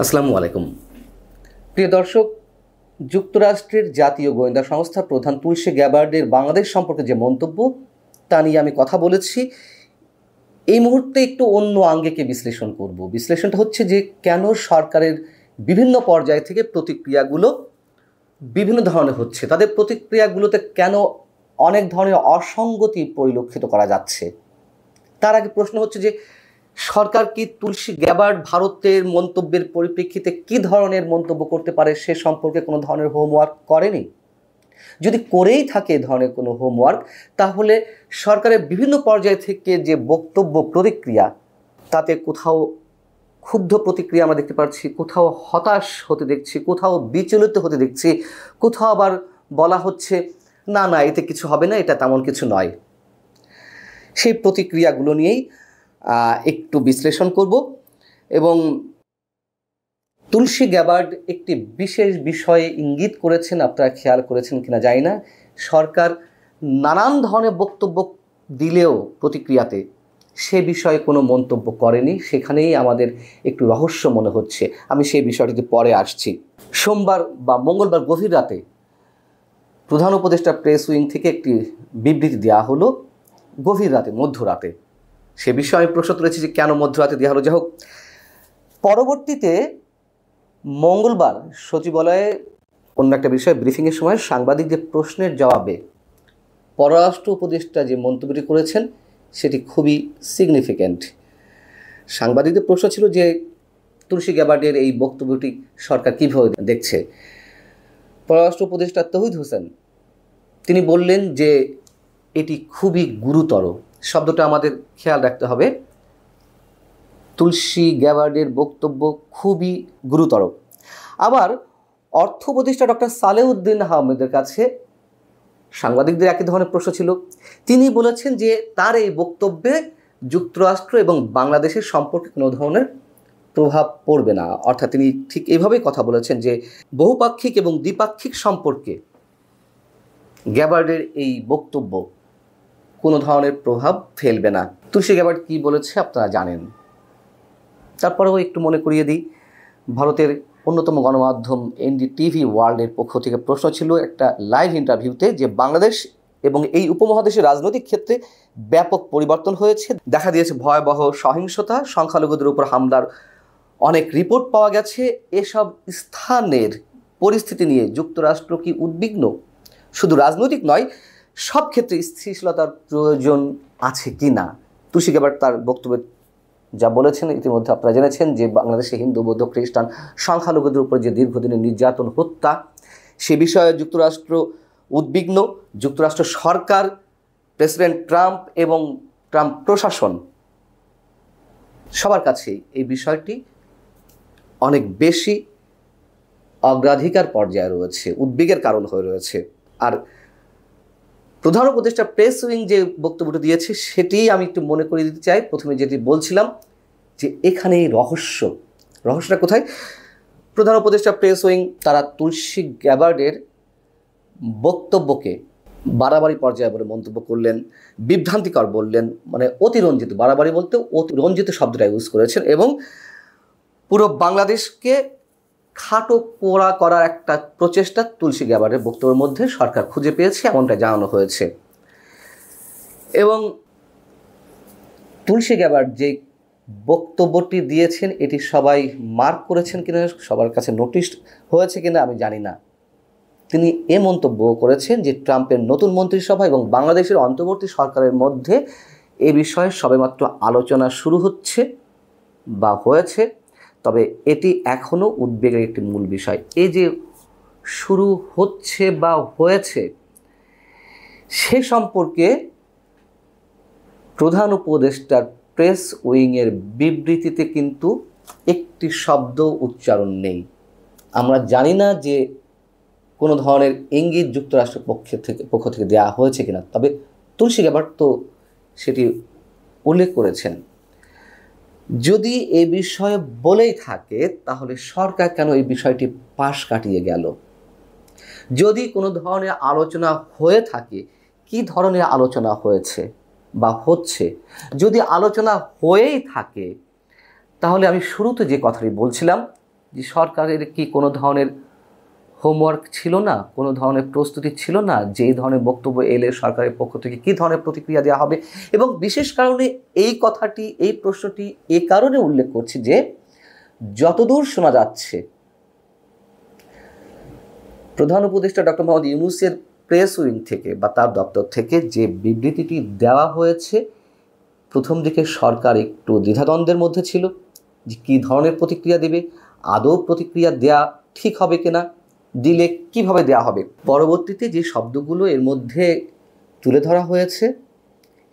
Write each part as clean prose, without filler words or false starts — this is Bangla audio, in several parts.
আসসালামু আলাইকুম। প্রিয় দর্শক, যুক্তরাষ্ট্রের জাতীয় গোয়েন্দা সংস্থা প্রধান তুলসী গ্যাবার্ডের বাংলাদেশ সম্পর্কে যে মন্তব্য তা নিয়ে আমি কথা বলেছি। এই মুহূর্তে একটু অন্য আঙ্গিকে বিশ্লেষণ করব। বিশ্লেষণটা হচ্ছে যে কেন সরকারের বিভিন্ন পর্যায় থেকে প্রতিক্রিয়াগুলো বিভিন্ন ধরনের হচ্ছে, তাদের প্রতিক্রিয়াগুলোতে কেন অনেক ধরনের অসঙ্গতি পরিলক্ষিত করা যাচ্ছে। তার আগে প্রশ্ন হচ্ছে যে সরকার কি তুলসী গ্যাবার্ড ভারতের মন্তব্যের পরিপ্রেক্ষিতে কি ধরনের মন্তব্য করতে পারে সে সম্পর্কে কোনো ধরনের হোমওয়ার্ক করেনি? যদি করেই থাকে এ ধরনের কোনো হোমওয়ার্ক, তাহলে সরকারের বিভিন্ন পর্যায় থেকে যে বক্তব্য প্রতিক্রিয়া, তাতে কোথাও ক্ষুব্ধ প্রতিক্রিয়া আমরা দেখতে পাচ্ছি, কোথাও হতাশ হতে দেখছি, কোথাও বিচলিত হতে দেখছি, কোথাও আবার বলা হচ্ছে না না এতে কিছু হবে না, এটা তেমন কিছু নয়। সেই প্রতিক্রিয়াগুলো নিয়েই একটু বিশ্লেষণ করব। এবং তুলসী গ্যাবার্ড একটি বিশেষ বিষয়ে ইঙ্গিত করেছেন, আপনারা খেয়াল করেছেন কিনা জানি না। সরকার নানান ধরনের বক্তব্য দিলেও প্রতিক্রিয়াতে সে বিষয়ে কোনো মন্তব্য করেনি, সেখানেই আমাদের একটু রহস্য মনে হচ্ছে। আমি সেই বিষয়টিতে পরে আসছি। সোমবার বা মঙ্গলবার গভীর রাতে প্রধান উপদেষ্টা প্রেস উইং থেকে একটি বিবৃতি দেওয়া হলো, গভীর রাতে, মধ্যরাতে। সে বিষয়ে আমি প্রশ্ন তুলেছি যে কেন মধ্যরাতে দেওয়া হলো। যাই হোক, পরবর্তীতে মঙ্গলবার সচিবালয়ে অন্য একটা বিষয়ে ব্রিফিংয়ের সময় সাংবাদিকদের প্রশ্নের জবাবে পররাষ্ট্র উপদেষ্টা যে মন্তব্যটি করেছেন সেটি খুবই সিগনিফিক্যান্ট। সাংবাদিকদের প্রশ্ন ছিল যে তুলসী গ্যাবার্ডের এই বক্তব্যটি সরকার কীভাবে দেখছে। পররাষ্ট্র উপদেষ্টা তৌহিদ হোসেন তিনি বললেন যে এটি খুবই গুরুতর। শব্দটা আমাদের খেয়াল রাখতে হবে। তুলসী গ্যাবার্ডের বক্তব্য খুবই গুরুতর। আবার অর্থ উপদেষ্টা ডক্টর সালেউদ্দিন আহমেদের কাছে সাংবাদিকদের একই ধরনের প্রশ্ন ছিল। তিনি বলেছেন যে তার এই বক্তব্যে যুক্তরাষ্ট্র এবং বাংলাদেশের সম্পর্কে কোনো ধরনের প্রভাব পড়বে না। অর্থাৎ তিনি ঠিক এইভাবেই কথা বলেছেন যে বহুপাক্ষিক এবং দ্বিপাক্ষিক সম্পর্কে গ্যাবার্ডের এই বক্তব্য কোনো ধরনের প্রভাব ফেলবে না। তুলসী গ্যাবার্ড কী বলেছে আপনারা জানেন। তারপরেও একটু মনে করিয়ে দিই, ভারতের অন্যতম গণমাধ্যম এনডিটিভি ওয়ার্ল্ডের পক্ষ থেকে প্রশ্ন ছিল একটা লাইভ ইন্টারভিউতে যে বাংলাদেশ এবং এই উপমহাদেশের রাজনৈতিক ক্ষেত্রে ব্যাপক পরিবর্তন হয়েছে, দেখা দিয়েছে ভয়াবহ সহিংসতা, সংখ্যালঘুদের উপর হামলার অনেক রিপোর্ট পাওয়া গেছে। এসব স্থানের পরিস্থিতি নিয়ে যুক্তরাষ্ট্র কি উদ্বিগ্ন? শুধু রাজনৈতিক নয়, সব ক্ষেত্রে স্থিতিশীলতার প্রয়োজন আছে কি না? তুলসী গ্যাবার্ড তার বক্তব্যে যা বলেছেন ইতিমধ্যে আপনারা জেনেছেন যে বাংলাদেশে হিন্দু, বৌদ্ধ, খ্রিস্টান সংখ্যালঘুদের উপর যে দীর্ঘদিনের নির্যাতন, হত্যা, সে বিষয়ে যুক্তরাষ্ট্র উদ্বিগ্ন। যুক্তরাষ্ট্র সরকার, প্রেসিডেন্ট ট্রাম্প এবং ট্রাম্প প্রশাসন সবার কাছেই এই বিষয়টি অনেক বেশি অগ্রাধিকার পর্যায়ে রয়েছে, উদ্বেগের কারণ হয়ে রয়েছে। আর প্রধান উপদেষ্টা প্রেস উইং যে বক্তব্যটি দিয়েছে সেটি আমি একটু মনে করিয়ে দিতে চাই। প্রথমে যেটি বলছিলাম যে এখানেই রহস্যটা কোথায়? প্রধান উপদেষ্টা প্রেস উইং তারা তুলসী গ্যাবার্ডের বক্তব্যকে বাড়াবাড়ি পর্যায়ে বলে মন্তব্য করলেন, বিভ্রান্তিকর বললেন, মানে অতিরঞ্জিত, বাড়াবাড়ি বলতে অতিরঞ্জিত শব্দটা ইউজ করেছেন, এবং পুরো বাংলাদেশকে খাটো পোড়া করার একটা প্রচেষ্টা তুলসী গ্যাবার্ডের বক্তব্যের মধ্যে সরকার খুঁজে পেয়েছে, এমনটা জানানো হয়েছে। এবং তুলসী গ্যাবার্ড যে বক্তব্যটি দিয়েছেন এটি সবাই মার্ক করেছেন কিনা, সবার কাছে নোটিশ হয়েছে কিনা আমি জানি না। তিনি এ মন্তব্য করেছেন যে ট্রাম্পের নতুন মন্ত্রিসভা এবং বাংলাদেশের অন্তর্বর্তী সরকারের মধ্যে এ বিষয়ে সবেমাত্র আলোচনা শুরু হচ্ছে বা হয়েছে, তবে এটি এখনও উদ্বেগের একটি মূল বিষয়। এই যে শুরু হচ্ছে বা হয়েছে সে সম্পর্কে প্রধান উপদেষ্টার প্রেস উইংয়ের বিবৃতিতে কিন্তু একটি শব্দ উচ্চারণ নেই। আমরা জানি না যে কোনো ধরনের ইঙ্গিত যুক্তরাষ্ট্রের পক্ষ থেকে দেওয়া হয়েছে কিনা, তবে তুলসী গ্যাবার্ড তো সেটি উল্লেখ করেছেন। যদি এ বিষয়ে বলেই থাকে তাহলে সরকার কেন এই বিষয়টি পাশ কাটিয়ে গেল? যদি কোনো ধরনের আলোচনা হয়ে থাকে, কি ধরনের আলোচনা হয়েছে বা হচ্ছে? যদি আলোচনা হয়েই থাকে তাহলে আমি শুরুতে যে কথাটি বলছিলাম যে সরকারের কি কোনো ধরনের হোমওয়ার্ক ছিল না, কোনো ধরনের প্রস্তুতি ছিল না যে এই ধরনের বক্তব্য এলে সরকারের পক্ষ থেকে কী ধরনের প্রতিক্রিয়া দেওয়া হবে? এবং বিশেষ কারণে এই কথাটি, এই প্রশ্নটি এ কারণে উল্লেখ করছি যে যতদূর শোনা যাচ্ছে প্রধান উপদেষ্টা ডক্টর মোহাম্মদ ইউনূসের প্রেস উইং থেকে বা তার দপ্তর থেকে যে বিবৃতিটি দেওয়া হয়েছে, প্রথম দিকে সরকার একটু দ্বিধাদ্বন্দ্বের মধ্যে ছিল যে কী ধরনের প্রতিক্রিয়া দেবে, আদৌ প্রতিক্রিয়া দেয়া ঠিক হবে কিনা, দিলে কিভাবে দেয়া হবে। পরবর্তীতে যে শব্দগুলো এর মধ্যে তুলে ধরা হয়েছে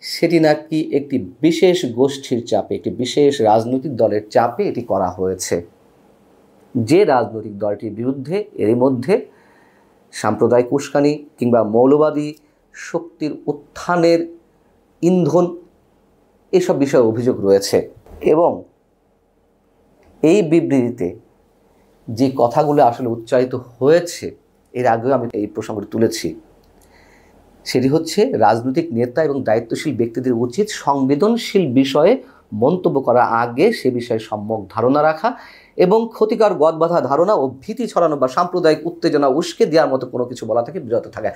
সেটি নাকি একটি বিশেষ গোষ্ঠীর চাপে, একটি বিশেষ রাজনৈতিক দলের চাপে এটি করা হয়েছে। যে রাজনৈতিক দলটির বিরুদ্ধে এর মধ্যে সাম্প্রদায়িক উস্কানি কিংবা মৌলবাদী শক্তির উত্থানের ইন্ধন এসব বিষয়ে অভিযোগ রয়েছে। এবং এই বিবৃতিতে যে কথাগুলো আসলে উচ্চারিত হয়েছে, এর আগেও আমি এই প্রসঙ্গটি তুলেছি, সেটি হচ্ছে রাজনৈতিক নেতা এবং দায়িত্বশীল ব্যক্তিদের উচিত সংবেদনশীল বিষয়ে মন্তব্য করার আগে সে বিষয়ে সম্যক ধারণা রাখা এবং ক্ষতিকর গদবাঁধা ধারণা ও ভীতি ছড়ানো বা সাম্প্রদায়িক উত্তেজনা উস্কে দেওয়ার মতো কোনো কিছু বলা থেকে বিরত থাকা।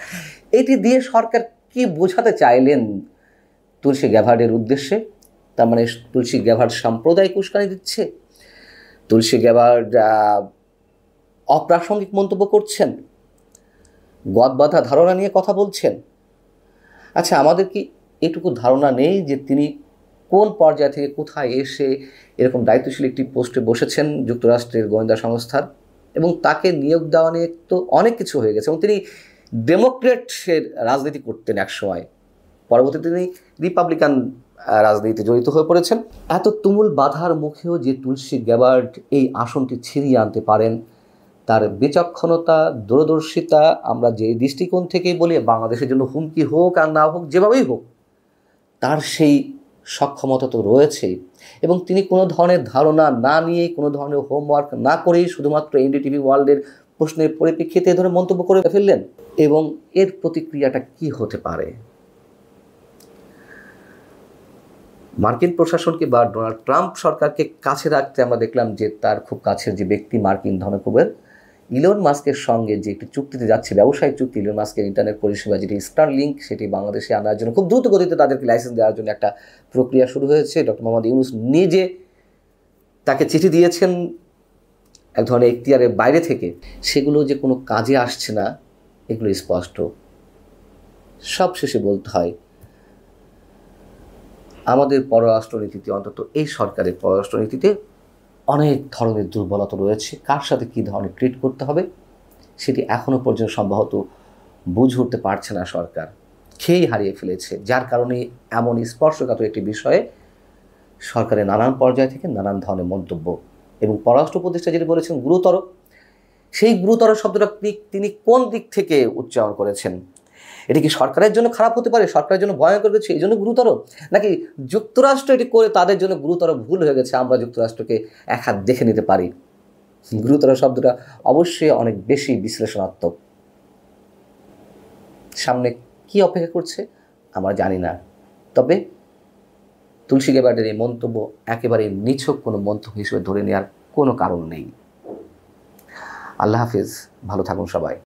এটি দিয়ে সরকার কি বোঝাতে চাইলেন তুলসী গ্যাভার্ডের উদ্দেশ্যে? তার মানে তুলসী গ্যাভার্ড সাম্প্রদায়িক উস্কানি দিচ্ছে, তুলসী গ্যাভার্ড অপ্রাসঙ্গিক মন্তব্য করছেন, গদবাঁধা ধারণা নিয়ে কথা বলছেন। আচ্ছা, আমাদের কি এটুকু ধারণা নেই যে তিনি কোন পর্যায় থেকে কোথায় এসে এরকম দায়িত্বশীল একটি পোস্টে বসেছেন যুক্তরাষ্ট্রের গোয়েন্দা সংস্থার, এবং তাকে নিয়োগ দেওয়া নিয়ে তো অনেক কিছু হয়ে গেছে। এবং তিনি ডেমোক্রেটের রাজনীতি করতেন একসময়, পরবর্তীতে তিনি রিপাবলিকান রাজনীতিতে জড়িত হয়ে পড়েছেন। এত তুমুল বাধার মুখেও যে তুলসী গ্যাবার্ড এই আসনটি ছিনিয়ে আনতে পারেন, তার বিচক্ষণতা, দূরদর্শিতা, আমরা যে দৃষ্টিকোণ থেকেই বলি বাংলাদেশের জন্য হুমকি হোক আর না হোক, যেভাবেই হোক, তার সেই সক্ষমতা তো রয়েছেই। এবং তিনি কোনো ধরনের ধারণা না নিয়ে, কোনো ধরনের হোমওয়ার্ক না করেই শুধুমাত্র এনডিটিভি ওয়ার্ল্ডের প্রশ্নের পরিপ্রেক্ষিতে এ ধরনের মন্তব্য করে ফেললেন। এবং এর প্রতিক্রিয়াটা কি হতে পারে? মার্কিন প্রশাসনকে বা ডোনাল্ড ট্রাম্প সরকারকে কাছে রাখতে আমরা দেখলাম যে তার খুব কাছের যে ব্যক্তি মার্কিন ধনকুবের ইলন মাস্কের সঙ্গে যে একটি চুক্তিতে যাচ্ছে, ব্যবসায়িক চুক্তি, ইলন মাস্কের ইন্টারনেট পরিষেবা যেটি স্টারলিংক, সেটি বাংলাদেশে আনার জন্য খুব দ্রুত গতিতে তাদেরকে লাইসেন্স দেওয়ার জন্য একটা প্রক্রিয়া শুরু হয়েছে। ডক্টর মোহাম্মদ ইউনূস নিজে তাকে চিঠি দিয়েছেন এক ধরনের এখতিয়ারের বাইরে থেকে। সেগুলো যে কোনো কাজে আসছে না এগুলো স্পষ্ট। সব শেষে বলতে হয় আমাদের পররাষ্ট্রনীতিতে, অন্তত এই সরকারের পররাষ্ট্রনীতিতে অনেক ধরনের দুর্বলতা রয়েছে। কার সাথে কী ধরনের ট্রিট করতে হবে সেটি এখনও পর্যন্ত সম্ভবত বুঝে উঠতে পারছে না সরকার, খেয়েই হারিয়ে ফেলেছে। যার কারণে এমন স্পর্শকাতর একটি বিষয়ে সরকারের নানান পর্যায় থেকে নানান ধরনের মন্তব্য। এবং পররাষ্ট্র উপদেষ্টা যেটি বলেছেন গুরুতর, সেই গুরুতর শব্দটা তিনি কোন দিক থেকে উচ্চারণ করেছেন? এটি কি সরকারের জন্য খারাপ হতে পারে, সরকারের জন্য ভয়ঙ্কর কিছু এই জন্য গুরুতর, নাকি যুক্তরাষ্ট্র এটি করে তাদের জন্য গুরুতর ভুল হয়ে গেছে, আমরা যুক্তরাষ্ট্রকে এক হাত দেখে নিতে পারি? গুরুতর শব্দটা অবশ্যই অনেক বেশি বিশ্লেষণাত্মক। সামনে কি অপেক্ষা করছে আমরা জানি না, তবে তুলসী গ্যাবার্ডের এই মন্তব্য একেবারে নিছক কোনো মন্তব্য হিসেবে ধরে নেওয়ার কোনো কারণ নেই। আল্লাহ হাফিজ, ভালো থাকুন সবাই।